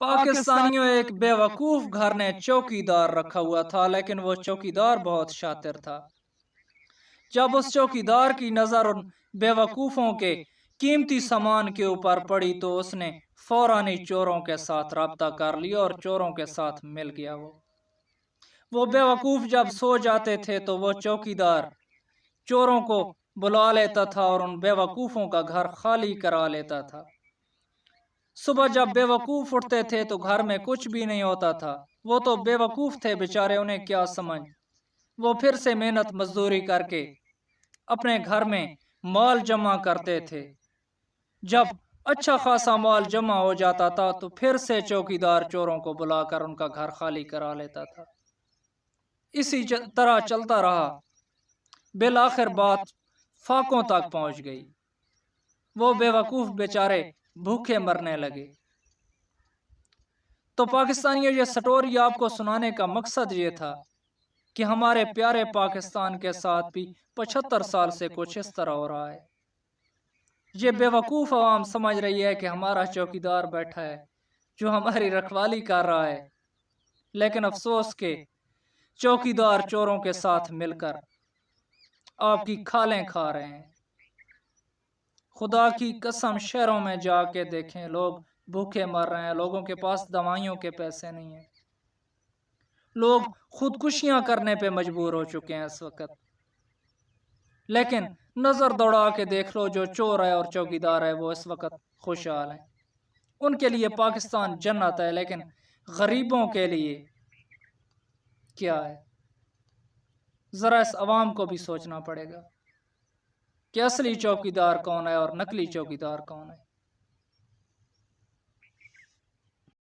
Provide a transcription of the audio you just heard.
پاکستانیوں ایک بیوقوف گھر نے چوکیدار رکھا ہوا تھا، لیکن وہ چوکیدار بہت شاطر تھا۔ جب اس چوکیدار کی نظر ان بیوقوفوں کے قیمتی سامان کے اوپر پڑی تو اس نے فوراً ہی چوروں کے ساتھ رابطہ کر لیا اور چوروں کے ساتھ مل گیا۔ وہ بیوقوف جب سو جاتے تھے تو وہ چوکیدار چوروں کو بلا لیتا تھا اور ان بیوقوفوں کا گھر خالی کرا لیتا تھا۔ صبح جب بیوقوف اٹھتے تھے تو گھر میں کچھ بھی نہیں ہوتا تھا۔ وہ تو بیوقوف تھے بیچارے، انہیں کیا سمجھ۔ وہ پھر سے محنت مزدوری کر کے اپنے گھر میں مال جمع کرتے تھے۔ جب اچھا خاصا مال جمع ہو جاتا تھا تو پھر سے چوکیدار چوروں کو بلا کر ان کا گھر خالی کرا لیتا تھا۔ اسی طرح چلتا رہا، بالآخر بات فاقوں تک پہنچ گئی۔ وہ بیوقوف بیچارے بھوکے مرنے لگے۔ تو پاکستانیوں، یہ سٹوری آپ کو سنانے کا مقصد یہ تھا کہ ہمارے پیارے پاکستان کے ساتھ بھی 75 سال سے کچھ اس طرح ہو رہا ہے۔ یہ بیوقوف عوام سمجھ رہی ہے کہ ہمارا چوکیدار بیٹھا ہے جو ہماری رکھوالی کر رہا ہے، لیکن افسوس کہ چوکیدار چوروں کے ساتھ مل کر آپ کی کھالیں کھا رہے ہیں۔ خدا کی قسم، شہروں میں جا کے دیکھیں، لوگ بھوکے مر رہے ہیں، لوگوں کے پاس دوائیوں کے پیسے نہیں ہیں، لوگ خودکشیاں کرنے پہ مجبور ہو چکے ہیں اس وقت۔ لیکن نظر دوڑا کے دیکھ لو، جو چور ہے اور چوکیدار ہے وہ اس وقت خوشحال ہیں۔ ان کے لیے پاکستان جنت ہے، لیکن غریبوں کے لیے کیا ہے؟ ذرا اس عوام کو بھی سوچنا پڑے گا کہ اصلی چوکیدار کون ہے اور نقلی چوکیدار کون ہے۔